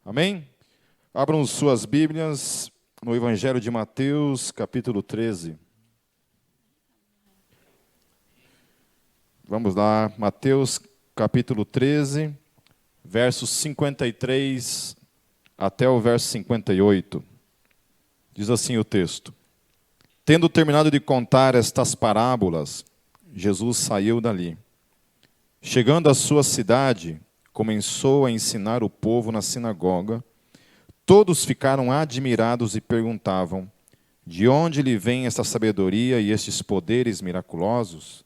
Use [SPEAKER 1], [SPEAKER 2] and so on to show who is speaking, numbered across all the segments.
[SPEAKER 1] Amém? Abram suas Bíblias no Evangelho de Mateus, capítulo 13. Vamos lá, Mateus, capítulo 13, versos 53 até o verso 58. Diz assim o texto: Tendo terminado de contar estas parábolas, Jesus saiu dali. Chegando à sua cidade, começou a ensinar o povo na sinagoga. Todos ficaram admirados e perguntavam: de onde lhe vem esta sabedoria e estes poderes miraculosos?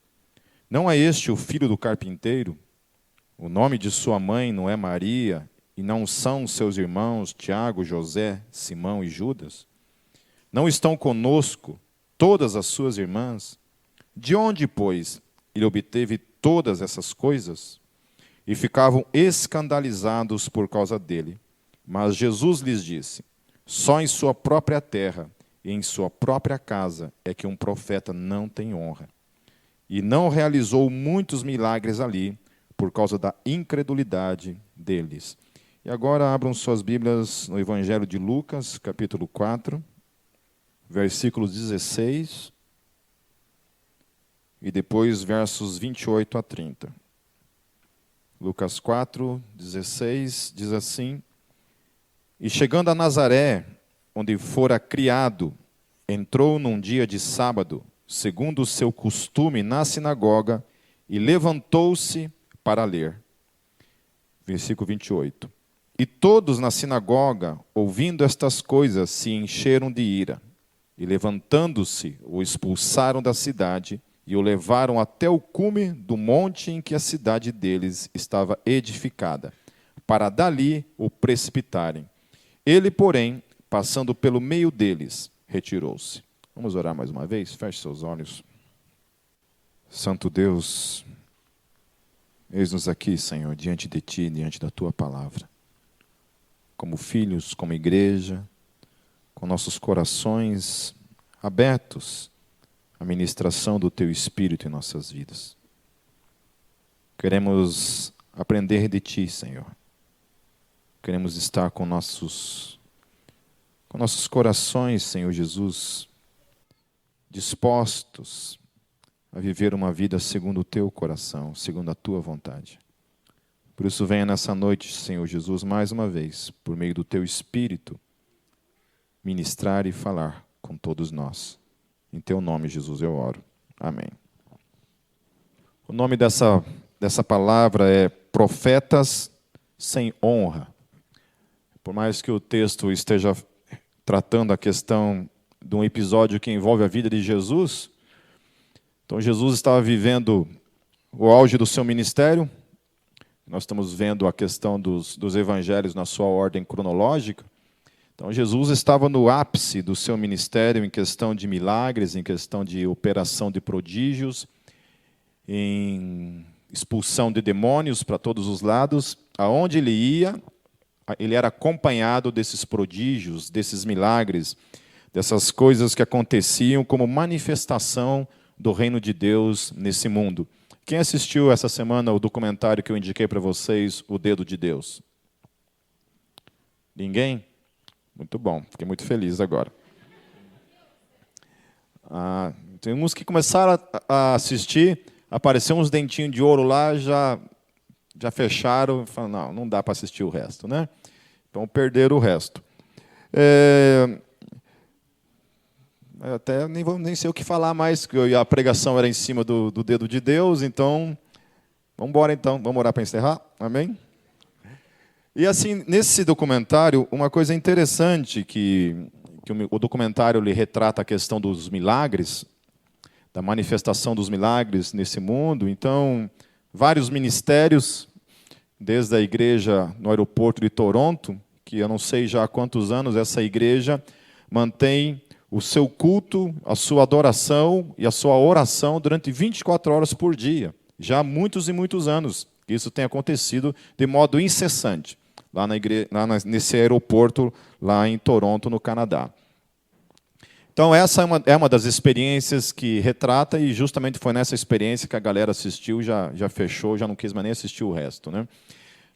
[SPEAKER 1] Não é este o filho do carpinteiro? O nome de sua mãe não é Maria, e não são seus irmãos Tiago, José, Simão e Judas? Não estão conosco todas as suas irmãs? De onde, pois, ele obteve todas essas coisas? E ficavam escandalizados por causa dele. Mas Jesus lhes disse: só em sua própria terra e em sua própria casa é que um profeta não tem honra. E não realizou muitos milagres ali, por causa da incredulidade deles. E agora abram suas Bíblias no Evangelho de Lucas, capítulo 4, versículos 16, e depois versos 28 a 30. Lucas 4, 16, diz assim: E chegando a Nazaré, onde fora criado, entrou num dia de sábado, segundo o seu costume, na sinagoga, e levantou-se para ler. Versículo 28. E todos na sinagoga, ouvindo estas coisas, se encheram de ira. E levantando-se, o expulsaram da cidade e o levaram até o cume do monte em que a cidade deles estava edificada, para dali o precipitarem. Ele, porém, passando pelo meio deles, retirou-se. Vamos orar mais uma vez? Feche seus olhos. Santo Deus, eis-nos aqui, Senhor, diante de Ti, diante da Tua palavra. Como filhos, como igreja, com nossos corações abertos à ministração do Teu Espírito em nossas vidas. Queremos aprender de Ti, Senhor. Queremos estar com nossos corações, Senhor Jesus, dispostos a viver uma vida segundo o Teu coração, segundo a Tua vontade. Por isso, venha nessa noite, Senhor Jesus, mais uma vez, por meio do Teu Espírito, ministrar e falar com todos nós. Em Teu nome, Jesus, eu oro. Amém. O nome dessa palavra é Profetas sem Honra. Por mais que o texto esteja tratando a questão de um episódio que envolve a vida de Jesus, então Jesus estava vivendo o auge do seu ministério. Nós estamos vendo a questão dos evangelhos na sua ordem cronológica. Então Jesus estava no ápice do seu ministério em questão de milagres, em questão de operação de prodígios, em expulsão de demônios para todos os lados. Aonde ele ia, ele era acompanhado desses prodígios, desses milagres, dessas coisas que aconteciam como manifestação do reino de Deus nesse mundo. Quem assistiu essa semana o documentário que eu indiquei para vocês, O Dedo de Deus? Ninguém? Muito bom, fiquei muito feliz agora. Tem uns que começaram a assistir, apareceu uns dentinhos de ouro lá, já fecharam, falaram, não dá para assistir o resto, né? Então perderam o resto. Até nem sei o que falar mais, porque a pregação era em cima do dedo de Deus, então, vamos embora então, vamos orar para encerrar, amém? E assim, nesse documentário, uma coisa interessante, que o documentário ele retrata a questão dos milagres, da manifestação dos milagres nesse mundo, então, vários ministérios, desde a igreja no aeroporto de Toronto, que eu não sei já há quantos anos essa igreja mantém o seu culto, a sua adoração e a sua oração durante 24 horas por dia. Já há muitos e muitos anos que isso tem acontecido de modo incessante, lá nesse aeroporto, lá em Toronto, no Canadá. Então, essa é uma das experiências que retrata, e justamente foi nessa experiência que a galera assistiu, já fechou, já não quis mais nem assistir o resto, né?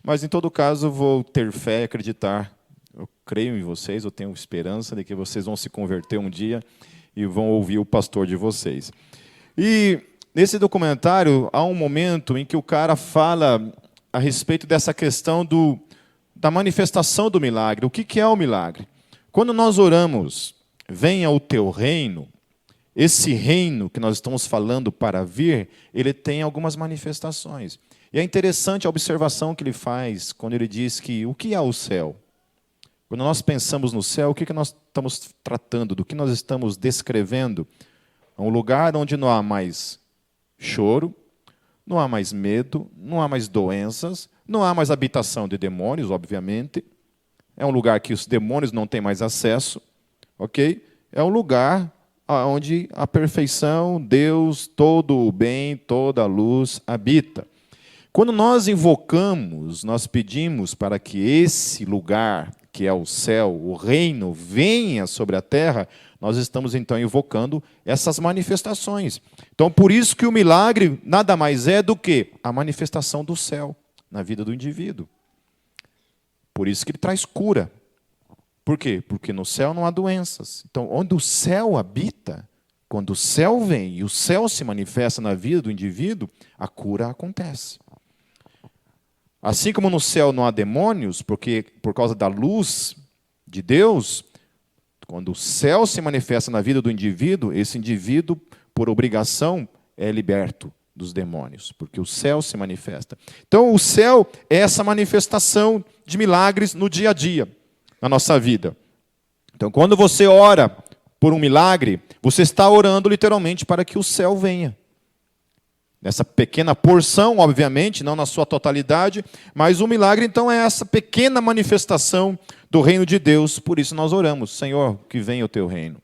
[SPEAKER 1] Mas, em todo caso, vou ter fé e acreditar. Eu creio em vocês, eu tenho esperança de que vocês vão se converter um dia e vão ouvir o pastor de vocês. E nesse documentário, há um momento em que o cara fala a respeito dessa questão da manifestação do milagre. O que é o milagre? Quando nós oramos, venha o teu reino, esse reino que nós estamos falando para vir, ele tem algumas manifestações. E é interessante a observação que ele faz quando ele diz que o que é o céu? Quando nós pensamos no céu, o que nós estamos tratando, do que nós estamos descrevendo? É um lugar onde não há mais choro, não há mais medo, não há mais doenças, não há mais habitação de demônios, obviamente. É um lugar que os demônios não têm mais acesso, ok? É um lugar onde a perfeição, Deus, todo o bem, toda a luz habita. Quando nós invocamos, nós pedimos para que esse lugar, que é o céu, o reino, venha sobre a terra, nós estamos então invocando essas manifestações. Então, por isso que o milagre nada mais é do que a manifestação do céu na vida do indivíduo. Por isso que ele traz cura. Por quê? Porque no céu não há doenças. Então, onde o céu habita, quando o céu vem e o céu se manifesta na vida do indivíduo, a cura acontece. Assim como no céu não há demônios, porque por causa da luz de Deus, quando o céu se manifesta na vida do indivíduo, esse indivíduo, por obrigação, é liberto dos demônios, porque o céu se manifesta. Então, o céu é essa manifestação de milagres no dia a dia, na nossa vida. Então, quando você ora por um milagre, você está orando literalmente para que o céu venha. Nessa pequena porção, obviamente, não na sua totalidade, mas o milagre, então, é essa pequena manifestação do reino de Deus. Por isso nós oramos, Senhor, que venha o teu reino.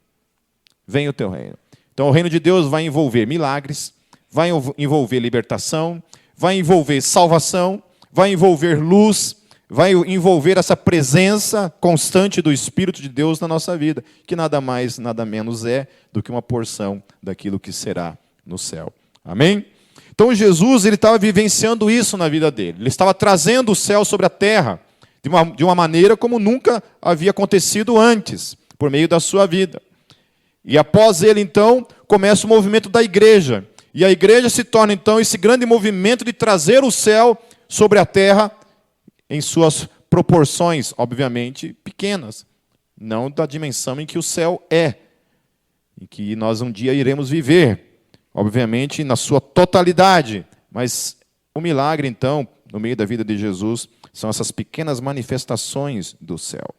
[SPEAKER 1] Venha o teu reino. Então, o reino de Deus vai envolver milagres, vai envolver libertação, vai envolver salvação, vai envolver luz, vai envolver essa presença constante do Espírito de Deus na nossa vida, que nada mais, nada menos é do que uma porção daquilo que será no céu. Amém? Então Jesus ele estava vivenciando isso na vida dele. Ele estava trazendo o céu sobre a terra de uma maneira como nunca havia acontecido antes, por meio da sua vida. E após ele, então, começa o movimento da igreja. E a igreja se torna, então, esse grande movimento de trazer o céu sobre a terra em suas proporções, obviamente, pequenas. Não da dimensão em que o céu é, em que nós um dia iremos viver. Obviamente, na sua totalidade. Mas o milagre, então, no meio da vida de Jesus, são essas pequenas manifestações do céu.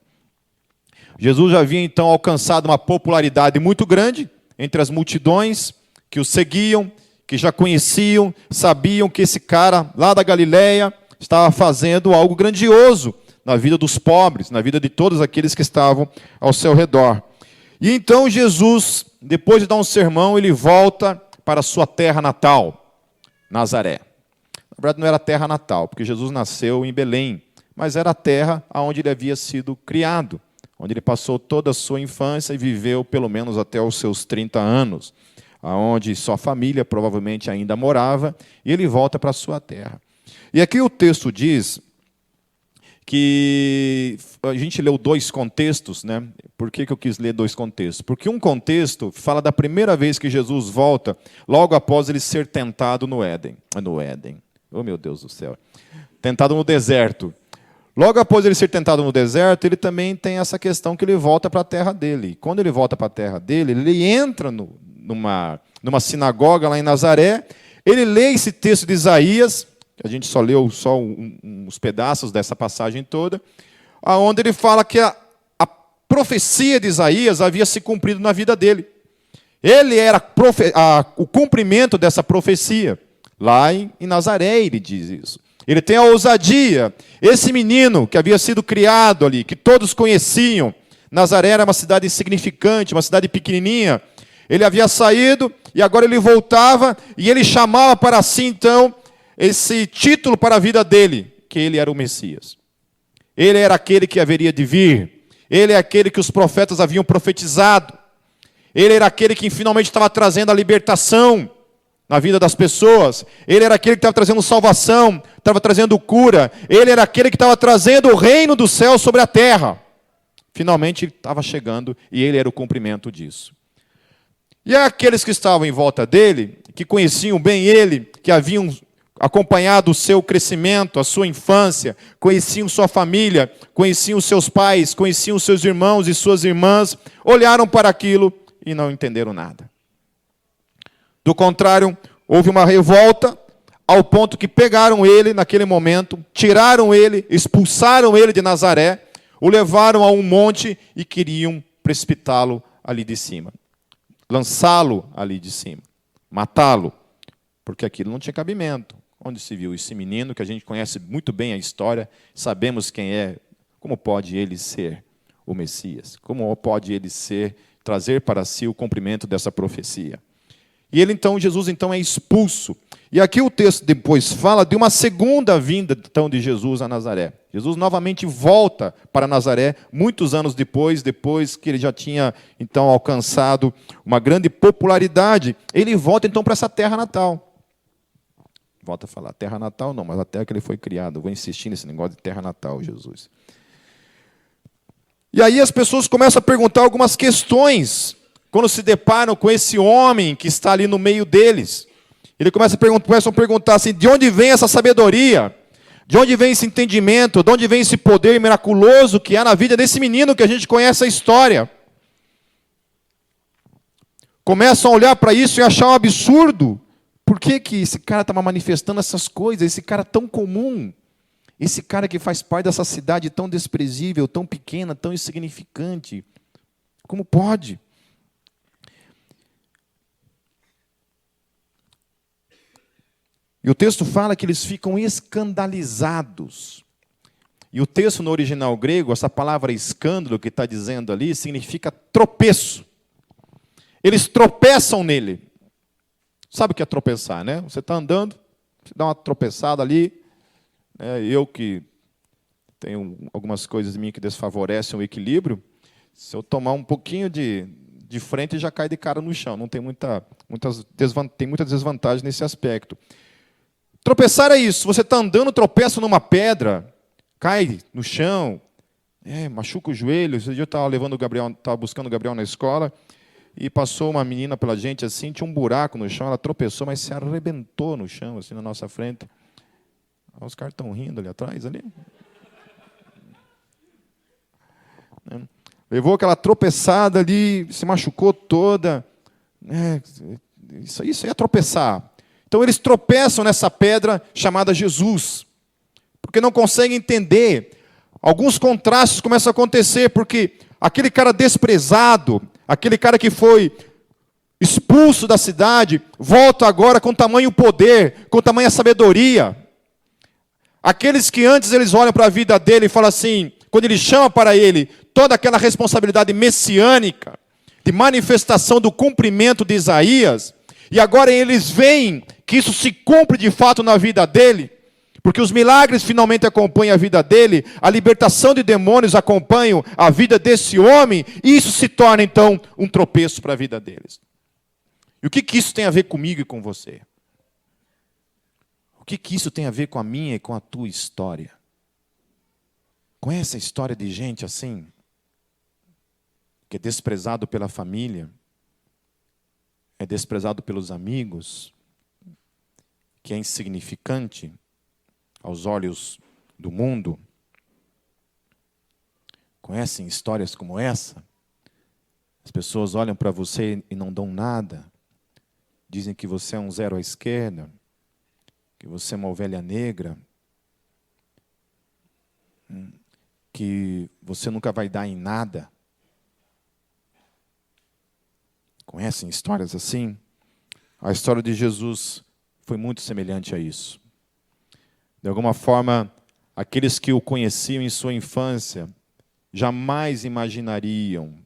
[SPEAKER 1] Jesus já havia, então, alcançado uma popularidade muito grande entre as multidões que o seguiam, que já conheciam, sabiam que esse cara lá da Galileia estava fazendo algo grandioso na vida dos pobres, na vida de todos aqueles que estavam ao seu redor. E então Jesus, depois de dar um sermão, ele volta para a sua terra natal, Nazaré. Na verdade, não era a terra natal, porque Jesus nasceu em Belém, mas era a terra onde ele havia sido criado, onde ele passou toda a sua infância e viveu pelo menos até os seus 30 anos, onde sua família provavelmente ainda morava, e ele volta para a sua terra. E aqui o texto diz que a gente leu dois contextos, né? Por que eu quis ler dois contextos? Porque um contexto fala da primeira vez que Jesus volta, logo após ele ser tentado no Éden. Oh, meu Deus do céu. Tentado no deserto. Logo após ele ser tentado no deserto, ele também tem essa questão que ele volta para a terra dele. E quando ele volta para a terra dele, ele entra numa sinagoga lá em Nazaré, ele lê esse texto de Isaías, a gente só leu uns pedaços dessa passagem toda, onde ele fala que a profecia de Isaías havia se cumprido na vida dele. Ele era o cumprimento dessa profecia. Lá em Nazaré ele diz isso. Ele tem a ousadia. Esse menino que havia sido criado ali, que todos conheciam, Nazaré era uma cidade insignificante, uma cidade pequenininha. Ele havia saído e agora ele voltava e ele chamava para si, então, esse título para a vida dele, que ele era o Messias. Ele era aquele que haveria de vir. Ele é aquele que os profetas haviam profetizado. Ele era aquele que finalmente estava trazendo a libertação na vida das pessoas. Ele era aquele que estava trazendo salvação, estava trazendo cura. Ele era aquele que estava trazendo o reino do céu sobre a terra. Finalmente ele estava chegando e ele era o cumprimento disso. E aqueles que estavam em volta dele, que conheciam bem ele, que haviam acompanhado o seu crescimento, a sua infância, conheciam sua família, conheciam seus pais, conheciam seus irmãos e suas irmãs, olharam para aquilo e não entenderam nada. Do contrário, houve uma revolta ao ponto que pegaram ele naquele momento, tiraram ele, expulsaram ele de Nazaré, o levaram a um monte e queriam precipitá-lo ali de cima, lançá-lo ali de cima, matá-lo, porque aquilo não tinha cabimento. Onde se viu esse menino, que a gente conhece muito bem a história, sabemos quem é, como pode ele ser o Messias? Como pode ele trazer para si o cumprimento dessa profecia? E ele então, Jesus então é expulso. E aqui o texto depois fala de uma segunda vinda então de Jesus a Nazaré. Jesus novamente volta para Nazaré, muitos anos depois que ele já tinha então alcançado uma grande popularidade. Ele volta então para essa terra natal. Volta a falar, terra natal não, mas a terra que ele foi criado. Eu vou insistir nesse negócio de terra natal, Jesus. E aí as pessoas começam a perguntar algumas questões, quando se deparam com esse homem que está ali no meio deles. Começam a perguntar assim, de onde vem essa sabedoria? De onde vem esse entendimento? De onde vem esse poder miraculoso que há na vida desse menino que a gente conhece a história? Começam a olhar para isso e achar um absurdo. Por que esse cara estava manifestando essas coisas? Esse cara tão comum, esse cara que faz parte dessa cidade tão desprezível, tão pequena, tão insignificante. Como pode? E o texto fala que eles ficam escandalizados. E o texto no original grego, essa palavra escândalo que está dizendo ali, significa tropeço. Eles tropeçam nele. Sabe o que é tropeçar, né? Você está andando, você dá uma tropeçada ali. Eu que tenho algumas coisas em mim que desfavorecem o equilíbrio, se eu tomar um pouquinho de frente, já cai de cara no chão. Não tem muitas desvantagens nesse aspecto. Tropeçar é isso. Você está andando, tropeça numa pedra, cai no chão, machuca o joelho. Esse dia eu estava buscando o Gabriel na escola, e passou uma menina pela gente assim, tinha um buraco no chão, ela tropeçou, mas se arrebentou no chão, assim, na nossa frente. Os caras estão rindo ali atrás, ali. Levou aquela tropeçada ali, se machucou toda. Isso aí é tropeçar. Então eles tropeçam nessa pedra chamada Jesus, porque não conseguem entender. Alguns contrastes começam a acontecer, porque aquele cara desprezado, aquele cara que foi expulso da cidade, volta agora com tamanho poder, com tamanha sabedoria. Aqueles que antes eles olham para a vida dele e falam assim, quando ele chama para ele toda aquela responsabilidade messiânica, de manifestação do cumprimento de Isaías, e agora eles veem que isso se cumpre de fato na vida dele, porque os milagres finalmente acompanham a vida dele, a libertação de demônios acompanham a vida desse homem, e isso se torna então um tropeço para a vida deles. E o que isso tem a ver comigo e com você? O que isso tem a ver com a minha e com a tua história? Conhece a história de gente assim, que é desprezado pela família, é desprezado pelos amigos, que é insignificante aos olhos do mundo? Conhecem histórias como essa? As pessoas olham para você e não dão nada. Dizem que você é um zero à esquerda, que você é uma ovelha negra, que você nunca vai dar em nada. Conhecem histórias assim? A história de Jesus foi muito semelhante a isso. De alguma forma, aqueles que o conheciam em sua infância jamais imaginariam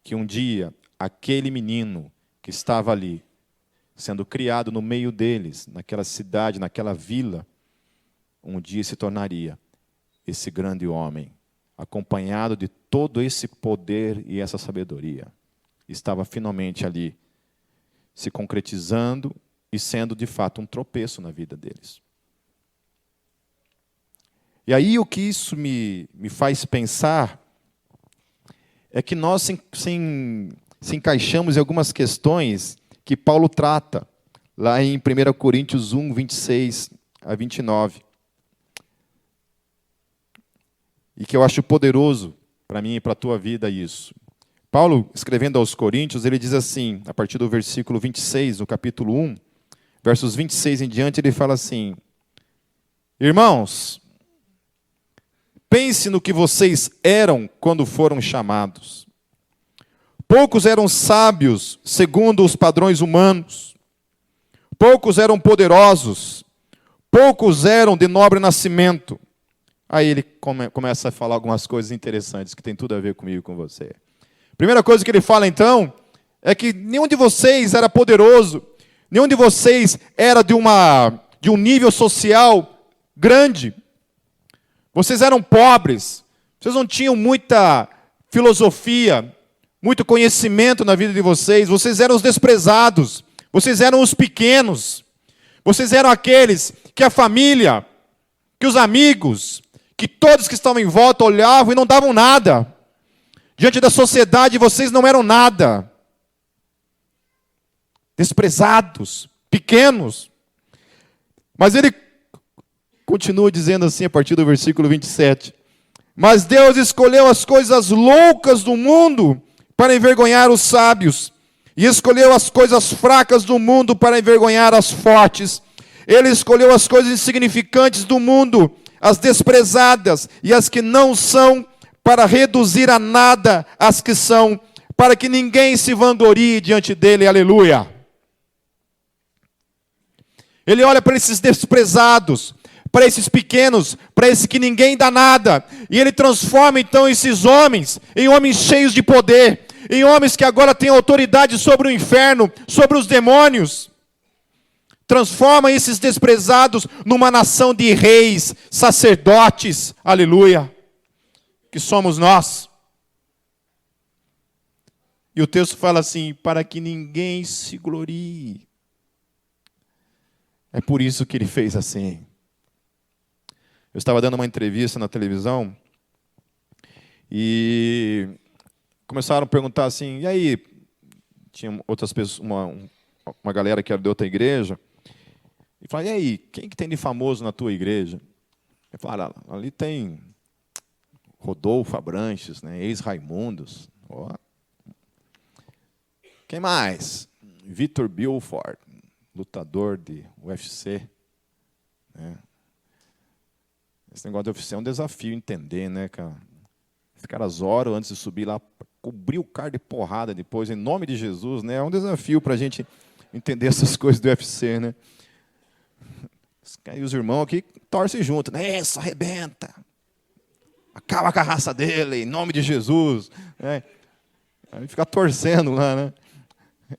[SPEAKER 1] que um dia aquele menino que estava ali, sendo criado no meio deles, naquela cidade, naquela vila, um dia se tornaria esse grande homem, acompanhado de todo esse poder e essa sabedoria. Estava finalmente ali, se concretizando e sendo de fato um tropeço na vida deles. E aí o que isso me faz pensar é que nós se encaixamos em algumas questões que Paulo trata, lá em 1 Coríntios 1, 26 a 29. E que eu acho poderoso para mim e para a tua vida isso. Paulo, escrevendo aos Coríntios, ele diz assim, a partir do versículo 26, do capítulo 1, versos 26 em diante, ele fala assim: Irmãos, pense no que vocês eram quando foram chamados. Poucos eram sábios, segundo os padrões humanos. Poucos eram poderosos. Poucos eram de nobre nascimento. Aí ele começa a falar algumas coisas interessantes que tem tudo a ver comigo e com você. Primeira coisa que ele fala, então, é que nenhum de vocês era poderoso. Nenhum de vocês era de um nível social grande. Vocês eram pobres. Vocês não tinham muita filosofia, muito conhecimento na vida de vocês. Vocês eram os desprezados. Vocês eram os pequenos. Vocês eram aqueles que a família, que os amigos, que todos que estavam em volta olhavam e não davam nada. Diante da sociedade, vocês não eram nada. Desprezados, pequenos. Mas ele continua dizendo assim, a partir do versículo 27. Mas Deus escolheu as coisas loucas do mundo para envergonhar os sábios. E escolheu as coisas fracas do mundo para envergonhar as fortes. Ele escolheu as coisas insignificantes do mundo, as desprezadas e as que não são, para reduzir a nada as que são, para que ninguém se vanglorie diante dele. Aleluia. Ele olha para esses desprezados, para esses pequenos, para esses que ninguém dá nada, e ele transforma então esses homens em homens cheios de poder, em homens que agora têm autoridade sobre o inferno, sobre os demônios. Transforma esses desprezados numa nação de reis, sacerdotes, aleluia, que somos nós. E o texto fala assim, para que ninguém se glorie. É por isso que ele fez assim. Eu estava dando uma entrevista na televisão e começaram a perguntar assim, e aí? Tinha outras pessoas, uma galera que era de outra igreja, e falaram, e aí, quem que tem de famoso na tua igreja? Eu falei, ali tem Rodolfo Abranches, né, ex-Raimundos. Ó. Quem mais? Vitor Belfort, lutador de UFC. Né? Esse negócio de UFC é um desafio entender, né, cara? Os caras oram antes de subir lá, cobrir o cara de porrada depois, em nome de Jesus, né? É um desafio para a gente entender essas coisas do UFC, né? E os irmãos aqui torcem junto, né? Isso, arrebenta. Acaba com a raça dele, em nome de Jesus. Né? Aí fica torcendo lá, né?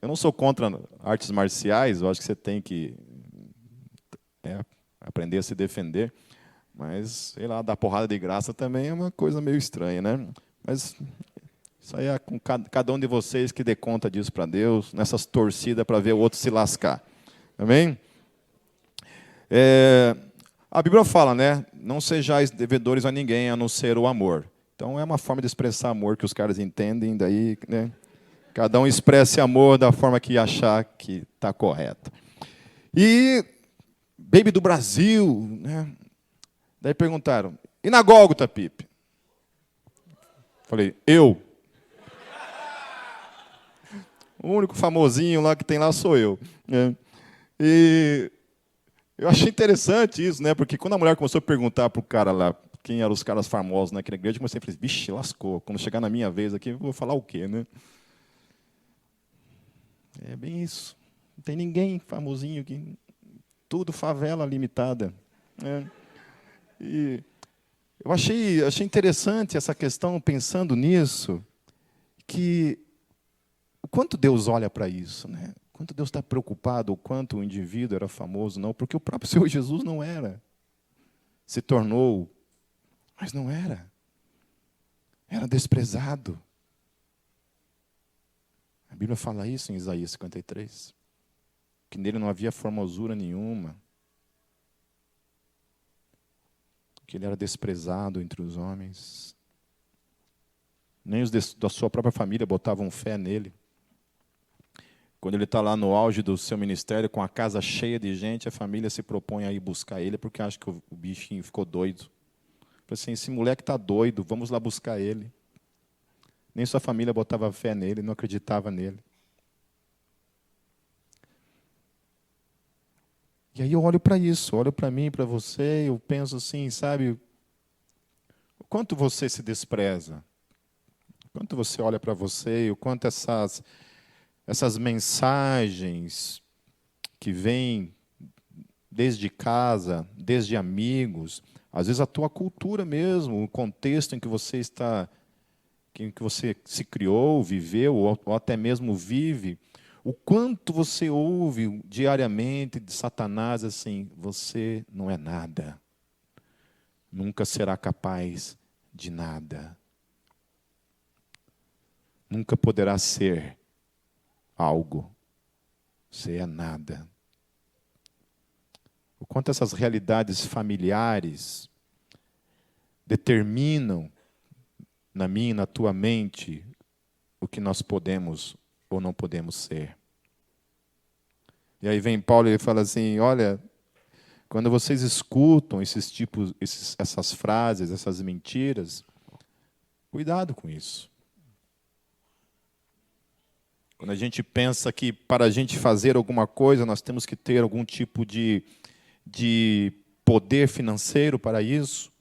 [SPEAKER 1] Eu não sou contra artes marciais, eu acho que você tem que aprender a se defender. Mas, sei lá, dar porrada de graça também é uma coisa meio estranha, né? Mas isso aí é com cada um de vocês que dê conta disso para Deus, nessas torcidas para ver o outro se lascar. Amém? A Bíblia fala, né? Não sejais devedores a ninguém, a não ser o amor. Então, é uma forma de expressar amor que os caras entendem, daí, né? Cada um expresse amor da forma que achar que está correta. E, Baby do Brasil, né? Daí perguntaram, e na Gólgota, Pipe? Falei, eu. O único famosinho lá que tem lá sou eu. Né? E eu achei interessante isso, né? Porque quando a mulher começou a perguntar para o cara lá, quem eram os caras famosos naquela igreja, eu comecei a falar, vixe, lascou. Quando chegar na minha vez aqui, eu vou falar o quê, né? É bem isso. Não tem ninguém famosinho aqui. Tudo favela limitada. Né? E eu achei interessante essa questão, pensando nisso, que o quanto Deus olha para isso, né? O quanto Deus está preocupado, o quanto o indivíduo era famoso, não, porque o próprio Senhor Jesus não era. Se tornou, mas não era. Era desprezado. A Bíblia fala isso em Isaías 53. que nele não havia formosura nenhuma, que ele era desprezado entre os homens. Nem os da sua própria família botavam fé nele. Quando ele está lá no auge do seu ministério, com a casa cheia de gente, a família se propõe a ir buscar ele, porque acha que o bichinho ficou doido. Falei assim, esse moleque está doido, vamos lá buscar ele. Nem sua família botava fé nele, não acreditava nele. E aí eu olho para isso, olho para mim, para você, eu penso assim, sabe, o quanto você se despreza, o quanto você olha para você, o quanto essas mensagens que vêm desde casa, desde amigos, às vezes a tua cultura mesmo, o contexto em que você está, em que você se criou, viveu, ou até mesmo vive, o quanto você ouve diariamente de Satanás assim, você não é nada, nunca será capaz de nada, nunca poderá ser algo, você é nada. O quanto essas realidades familiares determinam na minha e na tua mente o que nós podemos ou não podemos ser. E aí vem Paulo e ele fala assim, olha, quando vocês escutam essas frases, essas mentiras, cuidado com isso. Quando a gente pensa que para a gente fazer alguma coisa, nós temos que ter algum tipo de poder financeiro para isso,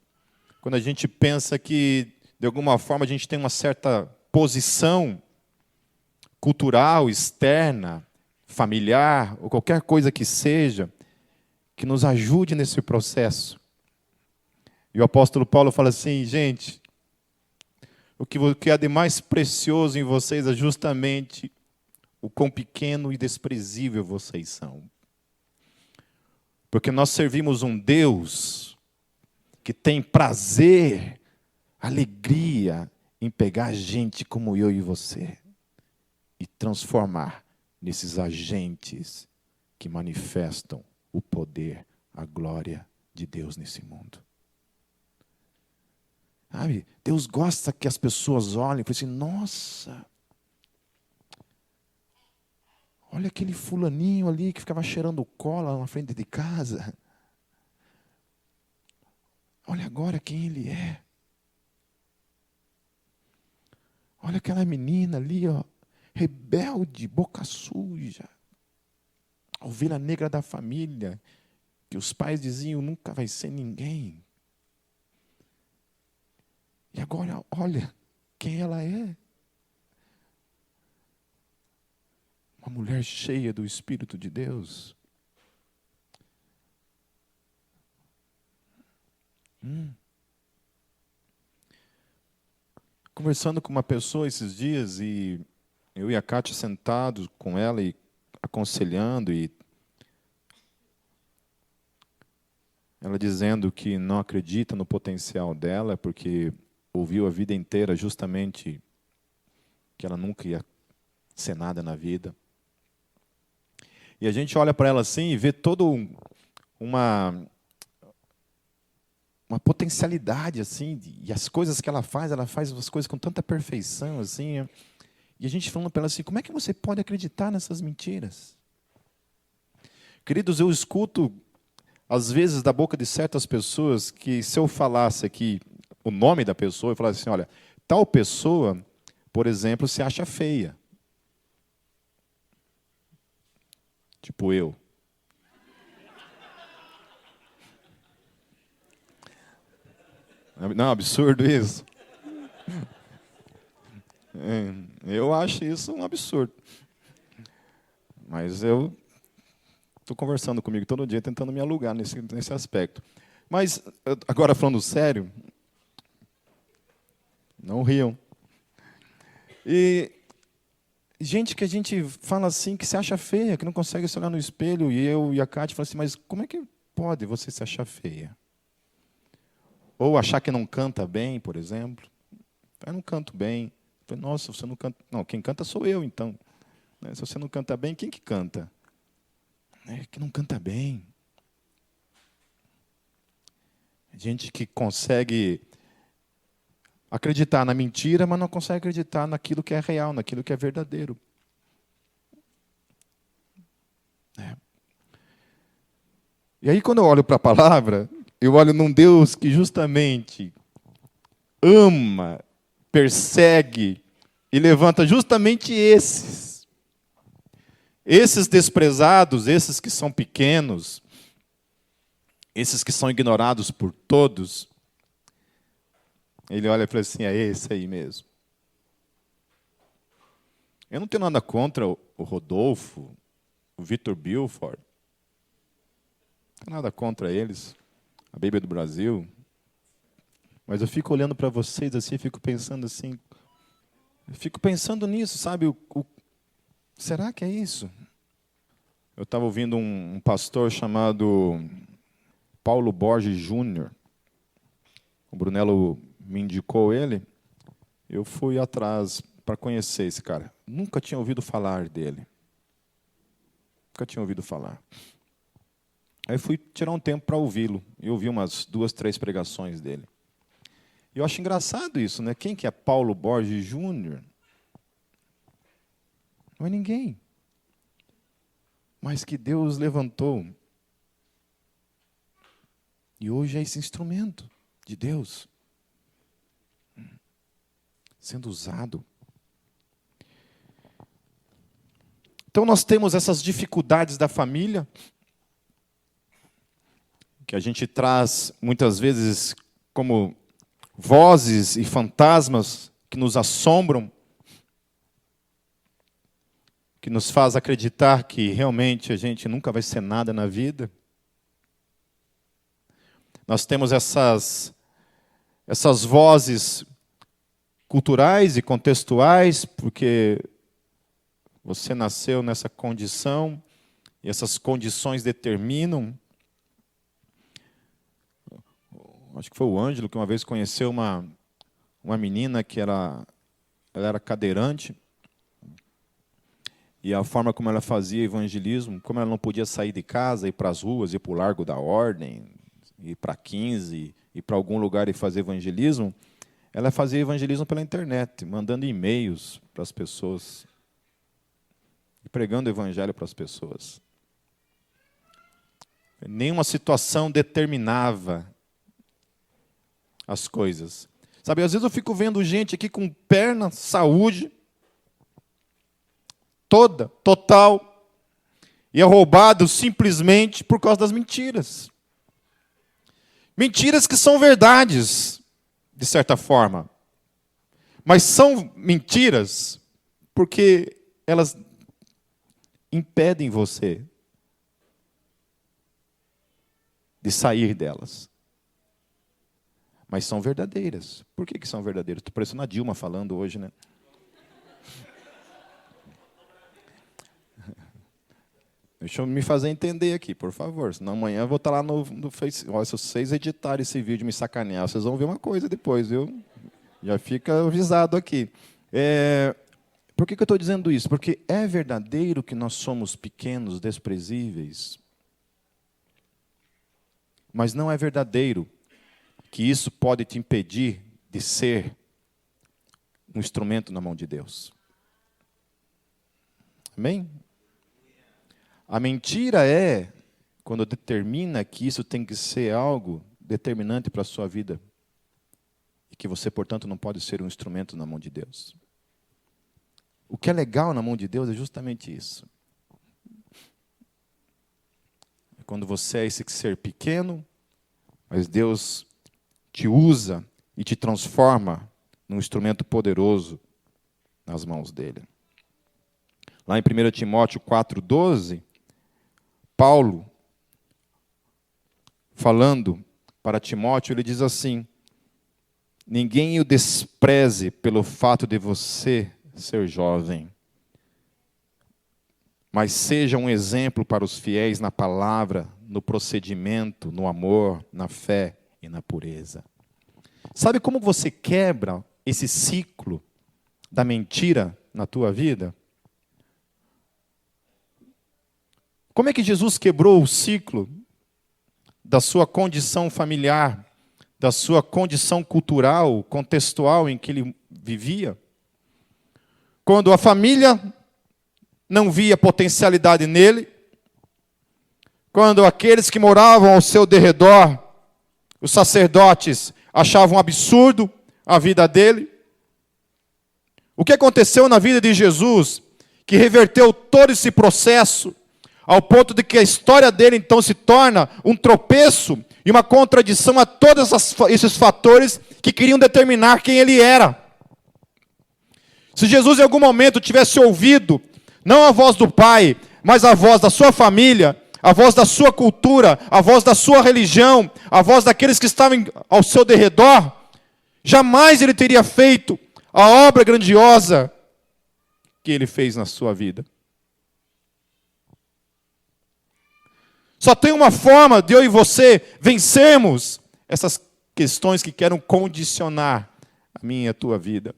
[SPEAKER 1] quando a gente pensa que, de alguma forma, a gente tem uma certa posição cultural, externa, familiar, ou qualquer coisa que seja, que nos ajude nesse processo. E o apóstolo Paulo fala assim, gente, o que há de mais precioso em vocês é justamente o quão pequeno e desprezível vocês são. Porque nós servimos um Deus que tem prazer, alegria em pegar gente como eu e você e transformar nesses agentes que manifestam o poder, a glória de Deus nesse mundo. Sabe? Deus gosta que as pessoas olhem e falem assim, nossa, olha aquele fulaninho ali que ficava cheirando cola na frente de casa. Olha agora quem ele é. Olha aquela menina ali, ó, rebelde, boca suja. A ovelha negra da família, que os pais diziam, nunca vai ser ninguém. E agora, olha quem ela é. Uma mulher cheia do Espírito de Deus. Conversando com uma pessoa esses dias, e eu e a Kátia sentados com ela e aconselhando, e ela dizendo que não acredita no potencial dela, porque ouviu a vida inteira justamente que ela nunca ia ser nada na vida. E a gente olha para ela assim e vê toda uma potencialidade assim, e as coisas que ela faz as coisas com tanta perfeição assim. E a gente falando para ela assim, como é que você pode acreditar nessas mentiras? Queridos, eu escuto às vezes da boca de certas pessoas que se eu falasse aqui o nome da pessoa, eu falasse assim, olha, tal pessoa, por exemplo, se acha feia. Tipo eu. Não, absurdo isso. Eu acho isso um absurdo. Mas eu estou conversando comigo todo dia, tentando me alugar nesse aspecto. Mas, agora falando sério, não riam. E gente que a gente fala assim, que se acha feia, que não consegue se olhar no espelho, e eu e a Kátia falam assim, mas como é que pode você se achar feia? Ou achar que não canta bem, por exemplo. Eu não canto bem. Eu falei, nossa, você não canta. Não, quem canta sou eu, então. Se você não canta bem, quem que canta? que não canta bem. Gente que consegue acreditar na mentira, mas não consegue acreditar naquilo que é real, naquilo que é verdadeiro. E aí, quando eu olho para a palavra, eu olho num Deus que justamente ama, persegue e levanta justamente esses. Esses desprezados, esses que são pequenos, esses que são ignorados por todos. Ele olha e fala assim, é esse aí mesmo. Eu não tenho nada contra o Rodolfo, o Vitor Bilford. Não tenho nada contra eles, a Bíblia do Brasil. Mas eu fico olhando para vocês assim, fico pensando assim, fico pensando nisso, sabe? Será que é isso? Eu estava ouvindo um pastor chamado Paulo Borges Júnior. O Brunello me indicou ele. Eu fui atrás para conhecer esse cara. Nunca tinha ouvido falar dele. Nunca tinha ouvido falar. Aí fui tirar um tempo para ouvi-lo. E ouvi umas 2, 3 pregações dele. E eu acho engraçado isso, né? Quem que é Paulo Borges Júnior? Não é ninguém. Mas que Deus levantou. E hoje é esse instrumento de Deus sendo usado. Então nós temos essas dificuldades da família, que a gente traz muitas vezes como vozes e fantasmas que nos assombram, que nos faz acreditar que realmente a gente nunca vai ser nada na vida. Nós temos essas vozes culturais e contextuais, porque você nasceu nessa condição, e essas condições determinam. Acho que foi o Ângelo que uma vez conheceu uma menina que ela era cadeirante, e a forma como ela fazia evangelismo, como ela não podia sair de casa, ir para as ruas, ir para o Largo da Ordem, ir para 15, ir para algum lugar e fazer evangelismo, ela fazia evangelismo pela internet, mandando e-mails para as pessoas, e pregando o evangelho para as pessoas. Nenhuma situação determinava as coisas. Sabe, às vezes eu fico vendo gente aqui com perna, saúde, toda, total, e é roubado simplesmente por causa das mentiras. Mentiras que são verdades, de certa forma. Mas são mentiras porque elas impedem você de sair delas. Mas são verdadeiras. Por que são verdadeiras? Estou parecendo a Dilma falando hoje, né? Deixa eu me fazer entender aqui, por favor. Senão amanhã eu vou estar lá no Facebook. Olha, se vocês editarem esse vídeo e me sacanear, vocês vão ver uma coisa depois, viu? Já fica avisado aqui. Por que eu estou dizendo isso? Porque é verdadeiro que nós somos pequenos, desprezíveis. Mas não é verdadeiro que isso pode te impedir de ser um instrumento na mão de Deus. Amém? A mentira é quando determina que isso tem que ser algo determinante para a sua vida. E que você, portanto, não pode ser um instrumento na mão de Deus. O que é legal na mão de Deus é justamente isso. É quando você é esse ser pequeno, mas Deus te usa e te transforma num instrumento poderoso nas mãos dele. Lá em 1 Timóteo 4,12, Paulo, falando para Timóteo, ele diz assim: ninguém o despreze pelo fato de você ser jovem, mas seja um exemplo para os fiéis na palavra, no procedimento, no amor, na fé e na pureza. Sabe como você quebra esse ciclo da mentira na tua vida? Como é que Jesus quebrou o ciclo da sua condição familiar, da sua condição cultural, contextual em que ele vivia? Quando a família não via potencialidade nele, quando aqueles que moravam ao seu derredor, os sacerdotes, achavam absurdo a vida dele. O que aconteceu na vida de Jesus, que reverteu todo esse processo, ao ponto de que a história dele então se torna um tropeço e uma contradição a todos esses fatores que queriam determinar quem ele era. Se Jesus em algum momento tivesse ouvido, não a voz do Pai, mas a voz da sua família, a voz da sua cultura, a voz da sua religião, a voz daqueles que estavam ao seu derredor, jamais ele teria feito a obra grandiosa que ele fez na sua vida. Só tem uma forma de eu e você vencermos essas questões que querem condicionar a minha e a tua vida.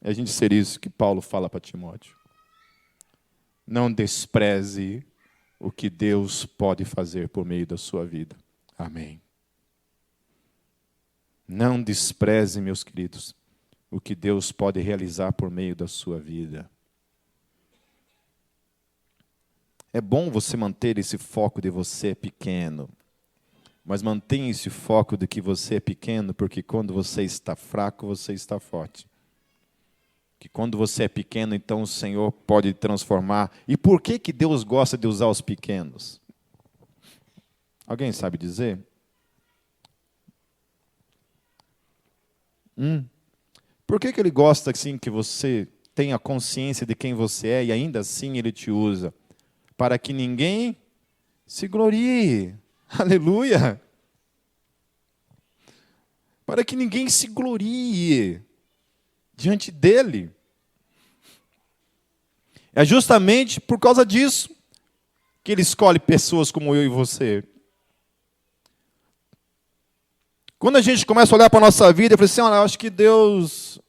[SPEAKER 1] É a gente ser isso que Paulo fala para Timóteo. Não despreze o que Deus pode fazer por meio da sua vida. Amém. Não despreze, meus queridos, o que Deus pode realizar por meio da sua vida. É bom você manter esse foco de você é pequeno, mas mantenha esse foco de que você é pequeno, porque quando você está fraco, você está forte. Que quando você é pequeno, então o Senhor pode transformar. E por que que Deus gosta de usar os pequenos? Alguém sabe dizer? Por que que Ele gosta assim que você tenha consciência de quem você é e ainda assim Ele te usa? Para que ninguém se glorie. Aleluia! Para que ninguém se glorie diante dele. É justamente por causa disso que ele escolhe pessoas como eu e você. Quando a gente começa a olhar para a nossa vida, eu falo assim, olha, eu acho que Deus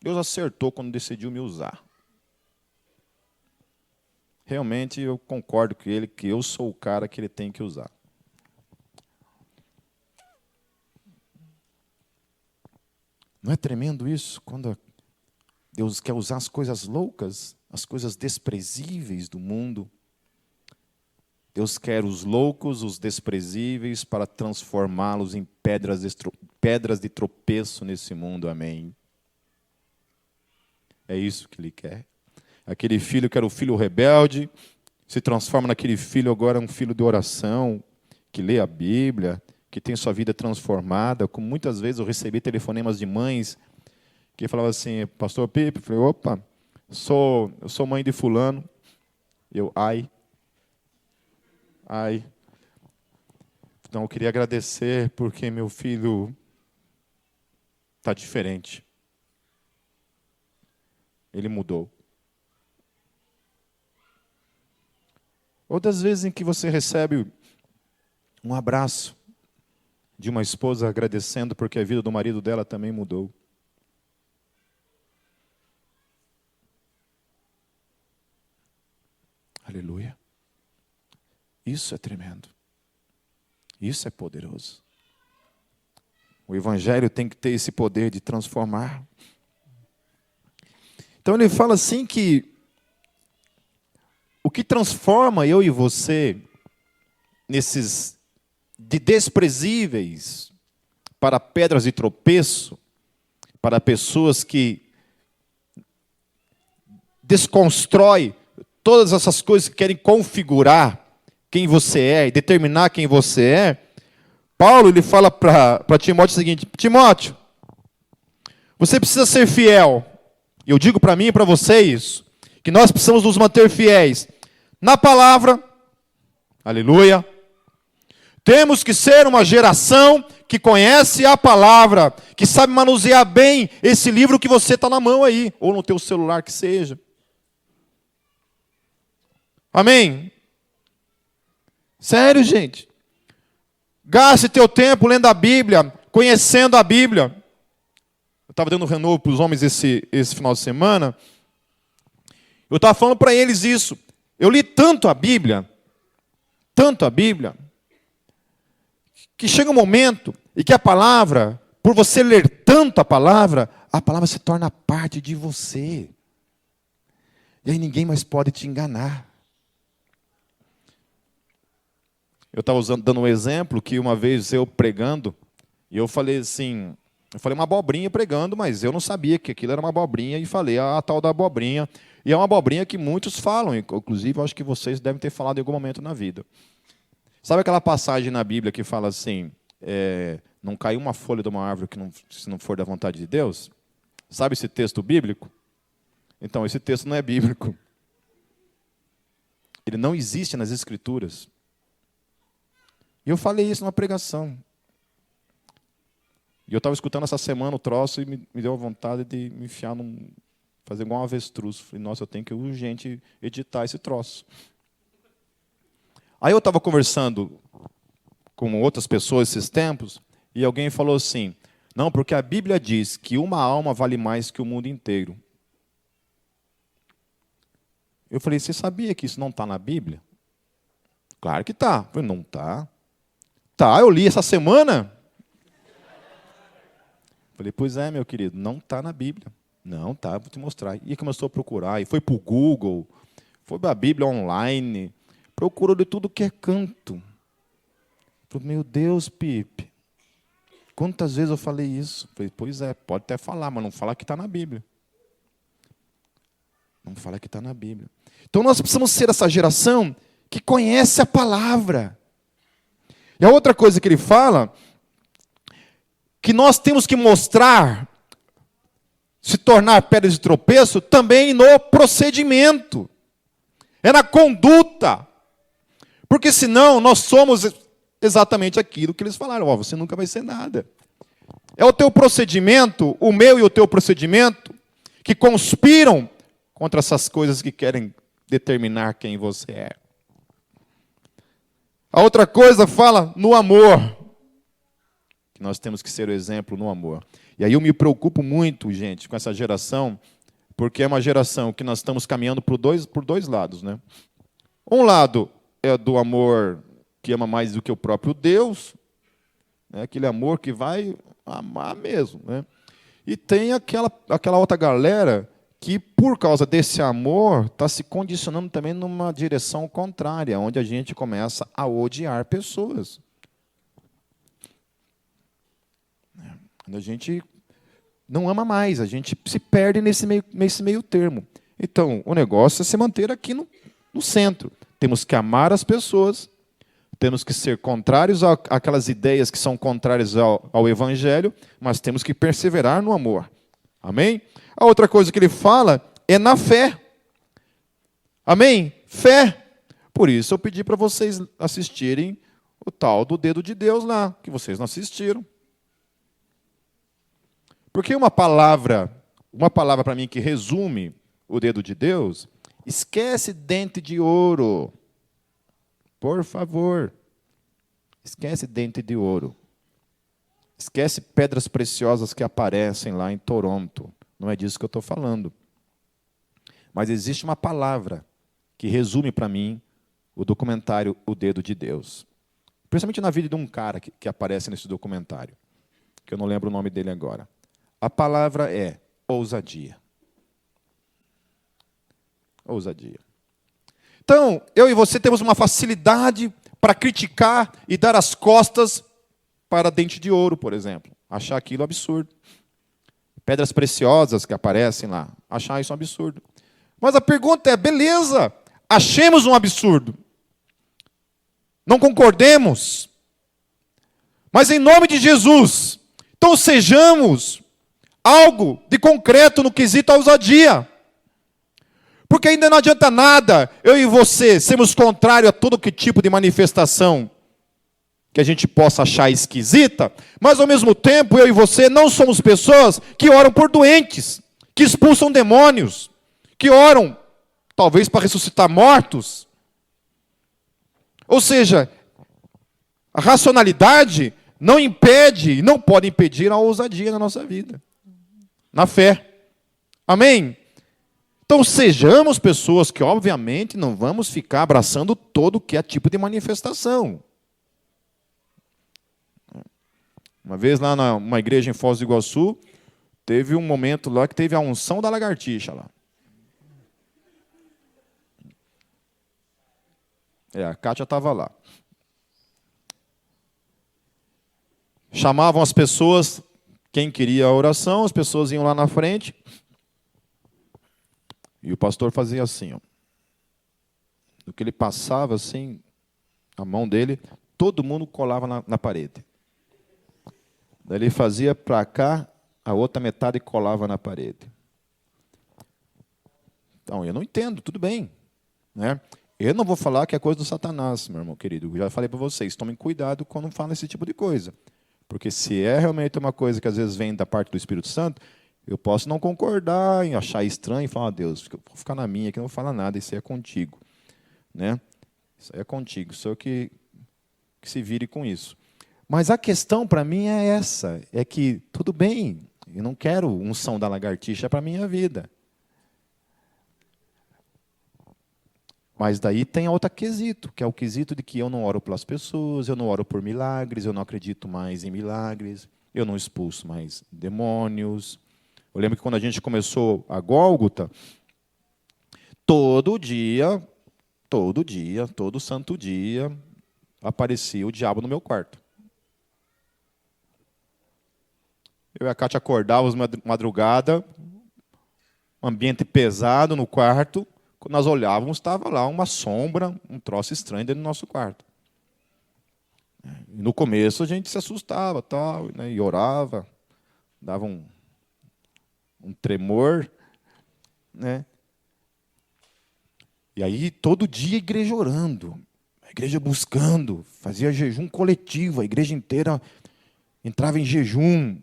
[SPEAKER 1] acertou quando decidiu me usar. Realmente eu concordo com ele que eu sou o cara que ele tem que usar. Não é tremendo isso? Quando Deus quer usar as coisas loucas, as coisas desprezíveis do mundo. Deus quer os loucos, os desprezíveis, para transformá-los em pedras de tropeço nesse mundo. Amém. É isso que Ele quer. Aquele filho que era o filho rebelde, se transforma naquele filho agora, um filho de oração, que lê a Bíblia, que tem sua vida transformada. Como muitas vezes eu recebi telefonemas de mães que falavam assim, pastor Pipe, eu falei, opa, eu sou mãe de fulano. Eu, ai. Então eu queria agradecer porque meu filho está diferente. Ele mudou. Outras vezes em que você recebe um abraço de uma esposa agradecendo porque a vida do marido dela também mudou. Aleluia. Isso é tremendo. Isso é poderoso. O Evangelho tem que ter esse poder de transformar. Então ele fala assim que o que transforma eu e você nesses de desprezíveis para pedras de tropeço, para pessoas que desconstrói todas essas coisas que querem configurar quem você é e determinar quem você é. Paulo ele fala para Timóteo o seguinte, Timóteo, você precisa ser fiel. E eu digo para mim e para você isso, que nós precisamos nos manter fiéis na palavra, aleluia. Temos que ser uma geração que conhece a palavra, que sabe manusear bem esse livro que você está na mão aí, ou no teu celular que seja. Amém? Sério, gente. Gaste teu tempo lendo a Bíblia, conhecendo a Bíblia. Eu estava dando renovo para os homens esse final de semana. Eu estava falando para eles isso. Eu li tanto a Bíblia, que chega um momento em que a palavra, por você ler tanto a palavra se torna parte de você. E aí ninguém mais pode te enganar. Eu estava dando um exemplo que uma vez eu pregando, e eu falei assim, uma abobrinha pregando, mas eu não sabia que aquilo era uma abobrinha, e falei a tal da abobrinha. E é uma abobrinha que muitos falam, inclusive eu acho que vocês devem ter falado em algum momento na vida. Sabe aquela passagem na Bíblia que fala assim, não cai uma folha de uma árvore se não for da vontade de Deus? Sabe esse texto bíblico? Então, esse texto não é bíblico. Ele não existe nas Escrituras. E eu falei isso numa pregação. E eu estava escutando essa semana o troço e me deu a vontade de me enfiar fazer igual um avestruz. Falei, nossa, eu tenho que urgente editar esse troço. Aí eu estava conversando com outras pessoas esses tempos, e alguém falou assim, não, porque a Bíblia diz que uma alma vale mais que o mundo inteiro. Eu falei, você sabia que isso não está na Bíblia? Claro que está. Eu falei, não está. Tá, eu li essa semana. Falei, pois é, meu querido, não está na Bíblia. Não, tá, vou te mostrar. E começou a procurar, e foi para o Google, foi para a Bíblia online, procurou de tudo que é canto. Falei, meu Deus, Pipe, quantas vezes eu falei isso? Falei, pois é, pode até falar, mas não fala que está na Bíblia. Não fala que está na Bíblia. Então nós precisamos ser essa geração que conhece a palavra. E a outra coisa que ele fala, que nós temos que mostrar, se tornar pedra de tropeço, também no procedimento. É na conduta. Porque senão nós somos exatamente aquilo que eles falaram. Você nunca vai ser nada. É o teu procedimento, o meu e o teu procedimento, que conspiram contra essas coisas que querem determinar quem você é. A outra coisa fala no amor. Que nós temos que ser o exemplo no amor. E aí eu me preocupo muito, gente, com essa geração, porque é uma geração que nós estamos caminhando por dois lados, né? Um lado é do amor que ama mais do que o próprio Deus, né? Aquele amor que vai amar mesmo, né? E tem aquela outra galera que, por causa desse amor, está se condicionando também numa direção contrária, onde a gente começa a odiar pessoas. A gente não ama mais, a gente se perde nesse meio termo. Então, o negócio é se manter aqui no centro. Temos que amar as pessoas, temos que ser contrários àquelas ideias que são contrárias ao Evangelho, mas temos que perseverar no amor. Amém? A outra coisa que ele fala é na fé. Amém? Fé. Por isso eu pedi para vocês assistirem o tal do dedo de Deus lá, que vocês não assistiram. Porque uma palavra para mim que resume o dedo de Deus, esquece dente de ouro. Por favor. Esquece dente de ouro. Esquece pedras preciosas que aparecem lá em Toronto. Não é disso que eu estou falando. Mas existe uma palavra que resume para mim o documentário O Dedo de Deus. Principalmente na vida de um cara que aparece nesse documentário, que eu não lembro o nome dele agora. A palavra é ousadia. Ousadia. Então, eu e você temos uma facilidade para criticar e dar as costas para dente de ouro, por exemplo. Achar aquilo absurdo. Pedras preciosas que aparecem lá. Achar isso um absurdo. Mas a pergunta é, beleza, achemos um absurdo. Não concordemos. Mas em nome de Jesus, então sejamos algo de concreto no quesito ousadia. Porque ainda não adianta nada eu e você sermos contrários a todo que tipo de manifestação que a gente possa achar esquisita, mas ao mesmo tempo eu e você não somos pessoas que oram por doentes, que expulsam demônios, que oram talvez para ressuscitar mortos. Ou seja, a racionalidade não impede e não pode impedir a ousadia na nossa vida, na fé. Amém? Então, sejamos pessoas que, obviamente, não vamos ficar abraçando todo que é tipo de manifestação. Uma vez lá numa igreja em Foz do Iguaçu, teve um momento lá que teve a unção da lagartixa lá. A Kátia estava lá. Chamavam as pessoas, quem queria a oração, as pessoas iam lá na frente. E o pastor fazia assim, ó. No que ele passava assim, a mão dele, todo mundo colava na parede. Daí ele fazia para cá, a outra metade colava na parede. Então, eu não entendo, tudo bem. Né? Eu não vou falar que é coisa do Satanás, meu irmão querido. Eu já falei para vocês, tomem cuidado quando falam esse tipo de coisa. Porque se é realmente uma coisa que às vezes vem da parte do Espírito Santo, eu posso não concordar, e achar estranho e falar, Deus, vou ficar na minha, que não vou falar nada, isso aí é contigo. Né? Isso aí é contigo, sou eu que se vire com isso. Mas a questão para mim é essa, é que, tudo bem, eu não quero unção da lagartixa para a minha vida. Mas daí tem outro quesito, que é o quesito de que eu não oro pelas pessoas, eu não oro por milagres, eu não acredito mais em milagres, eu não expulso mais demônios. Eu lembro que quando a gente começou a Gólgota, todo santo dia, aparecia o diabo no meu quarto. Eu e a Kátia acordávamos madrugada, um ambiente pesado no quarto. Quando nós olhávamos, estava lá uma sombra, um troço estranho dentro do nosso quarto. E no começo a gente se assustava, tal, né, e orava, dava um tremor. Né? E aí, todo dia a igreja orando, a igreja buscando, fazia jejum coletivo, a igreja inteira entrava em jejum,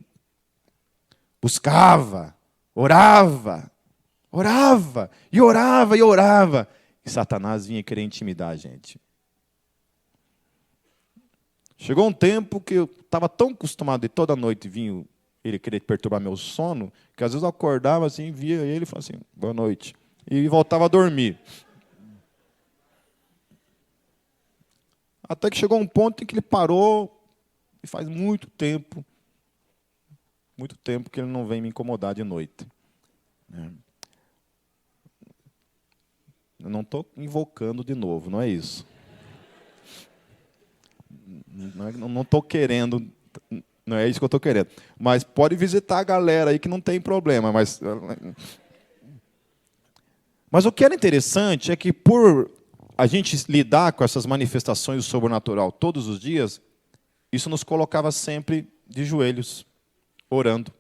[SPEAKER 1] buscava, orava, e orava. E Satanás vinha querer intimidar a gente. Chegou um tempo que eu estava tão acostumado de toda noite vir ele querer perturbar meu sono, que às vezes eu acordava assim, via ele e falava assim, boa noite, e voltava a dormir. Até que chegou um ponto em que ele parou, e faz muito tempo que ele não vem me incomodar de noite. Eu não estou invocando de novo, não é isso. Não estou querendo, não é isso que eu estou querendo. Mas pode visitar a galera aí que não tem problema. Mas o que era interessante é que, por a gente lidar com essas manifestações do sobrenatural todos os dias, isso nos colocava sempre de joelhos, orando.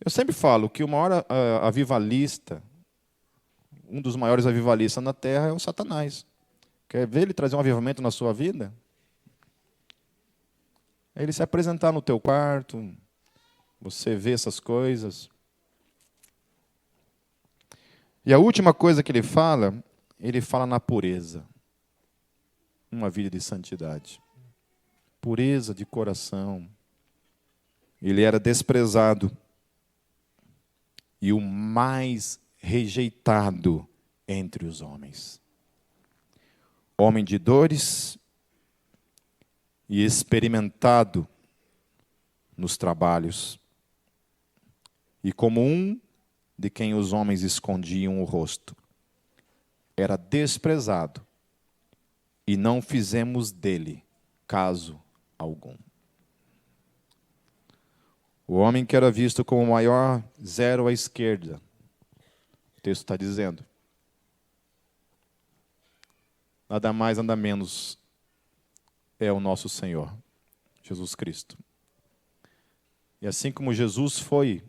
[SPEAKER 1] Eu sempre falo que o maior avivalista, um dos maiores avivalistas na Terra é o Satanás. Quer ver ele trazer um avivamento na sua vida? É ele se apresentar no teu quarto, você vê essas coisas. E a última coisa que ele fala na pureza. Uma vida de santidade. Pureza de coração. Ele era desprezado. E o mais rejeitado entre os homens. Homem de dores e experimentado nos trabalhos. E como um de quem os homens escondiam o rosto. Era desprezado e não fizemos dele caso algum. O homem que era visto como o maior, zero à esquerda. O texto está dizendo. Nada mais, nada menos é o nosso Senhor, Jesus Cristo. E assim como Jesus foi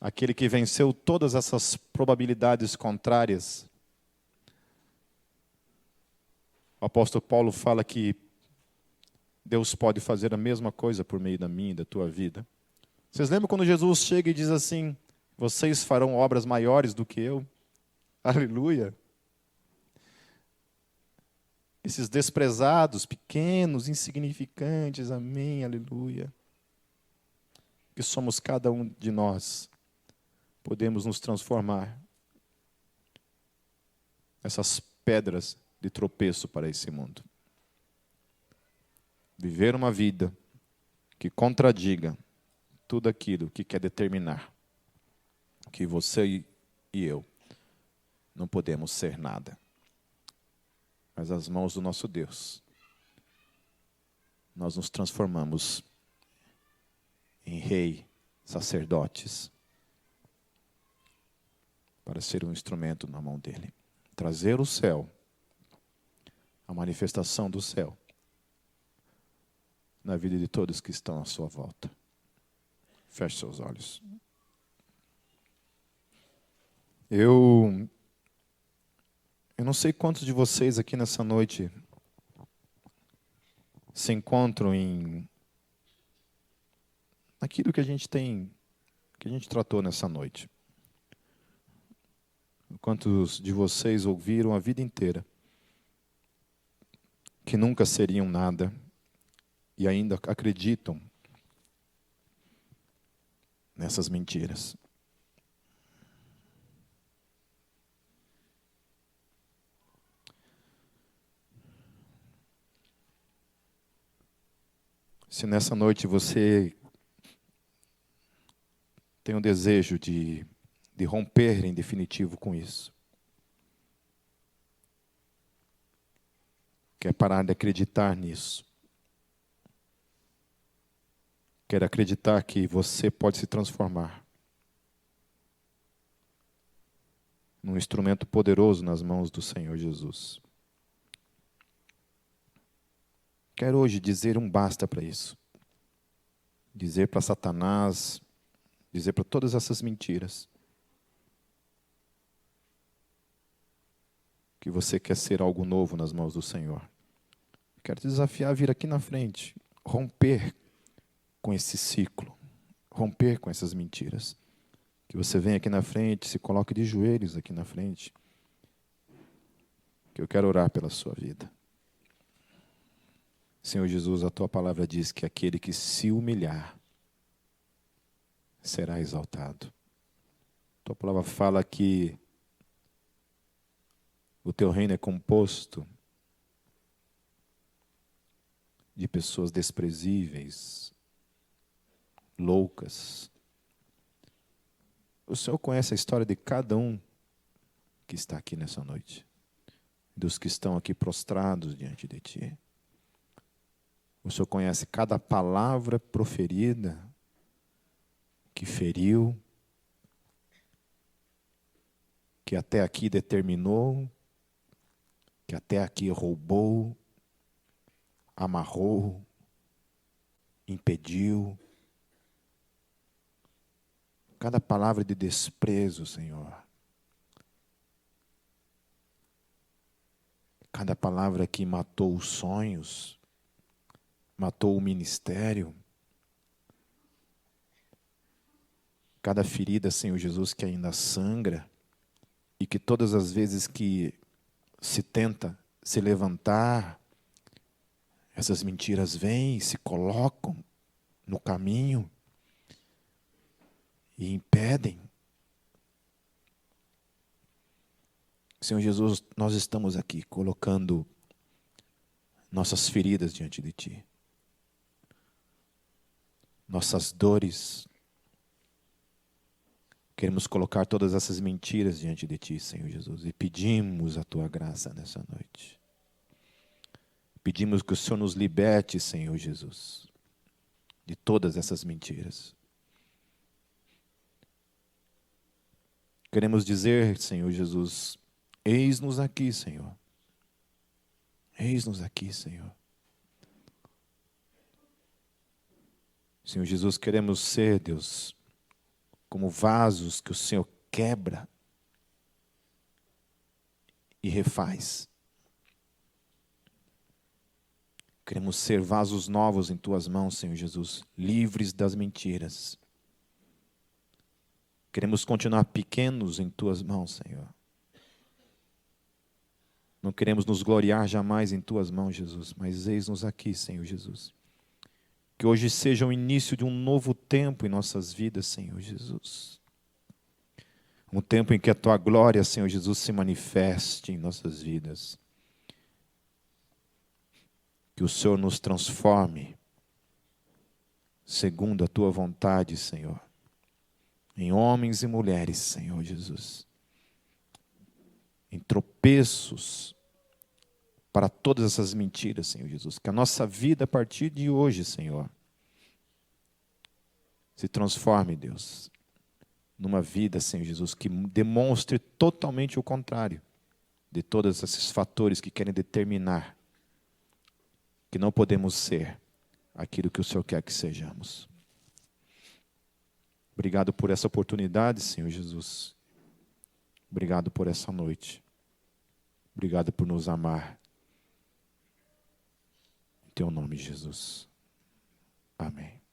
[SPEAKER 1] aquele que venceu todas essas probabilidades contrárias, o apóstolo Paulo fala que Deus pode fazer a mesma coisa por meio da minha e da tua vida. Vocês lembram quando Jesus chega e diz assim, vocês farão obras maiores do que eu? Aleluia! Esses desprezados, pequenos, insignificantes, amém, aleluia. Que somos cada um de nós. podemos nos transformar essas pedras de tropeço para esse mundo. Viver uma vida que contradiga tudo aquilo que quer determinar que você e eu não podemos ser nada. Mas as mãos do nosso Deus, nós nos transformamos em rei, sacerdotes, para ser um instrumento na mão dele. Trazer o céu, a manifestação do céu, na vida de todos que estão à sua volta. Feche seus olhos. Eu não sei quantos de vocês aqui nessa noite se encontram em aquilo que a gente tratou nessa noite. Quantos de vocês ouviram a vida inteira que nunca seriam nada e ainda acreditam nessas mentiras? Se nessa noite você tem um desejo de romper em definitivo com isso, quer parar de acreditar nisso, quer acreditar que você pode se transformar num instrumento poderoso nas mãos do Senhor Jesus. Quero hoje dizer um basta para isso. Dizer para Satanás, dizer para todas essas mentiras, que você quer ser algo novo nas mãos do Senhor. Quero te desafiar a vir aqui na frente, romper com esse ciclo, romper com essas mentiras. Que você venha aqui na frente, se coloque de joelhos aqui na frente, que eu quero orar pela sua vida. Senhor Jesus, a Tua palavra diz que aquele que se humilhar será exaltado. Tua palavra fala que o Teu reino é composto de pessoas desprezíveis, loucas. O Senhor conhece a história de cada um que está aqui nessa noite, dos que estão aqui prostrados diante de Ti. O Senhor conhece cada palavra proferida que feriu, que até aqui determinou, que até aqui roubou, amarrou, impediu. Cada palavra de desprezo, Senhor. Cada palavra que matou os sonhos, matou o ministério. Cada ferida, Senhor Jesus, que ainda sangra e que todas as vezes que se tenta se levantar, essas mentiras vêm e se colocam no caminho e impedem. Senhor Jesus, nós estamos aqui colocando nossas feridas diante de Ti, nossas dores. Queremos colocar todas essas mentiras diante de Ti, Senhor Jesus, e pedimos a Tua graça nessa noite. Pedimos que o Senhor nos liberte, Senhor Jesus, de todas essas mentiras. Queremos dizer, Senhor Jesus, eis-nos aqui, Senhor. Eis-nos aqui, Senhor. Senhor Jesus, queremos ser, Deus, como vasos que o Senhor quebra e refaz. Queremos ser vasos novos em Tuas mãos, Senhor Jesus, livres das mentiras. Queremos continuar pequenos em Tuas mãos, Senhor. Não queremos nos gloriar jamais em Tuas mãos, Jesus, mas eis-nos aqui, Senhor Jesus. Que hoje seja o início de um novo tempo em nossas vidas, Senhor Jesus. Um tempo em que a Tua glória, Senhor Jesus, se manifeste em nossas vidas. Que o Senhor nos transforme segundo a Tua vontade, Senhor. Em homens e mulheres, Senhor Jesus. Em tropeços para todas essas mentiras, Senhor Jesus. Que a nossa vida, a partir de hoje, Senhor, se transforme, Deus, numa vida, Senhor Jesus, que demonstre totalmente o contrário de todos esses fatores que querem determinar que não podemos ser aquilo que o Senhor quer que sejamos. Obrigado por essa oportunidade, Senhor Jesus. Obrigado por essa noite. Obrigado por nos amar. Em Teu nome, Jesus. Amém.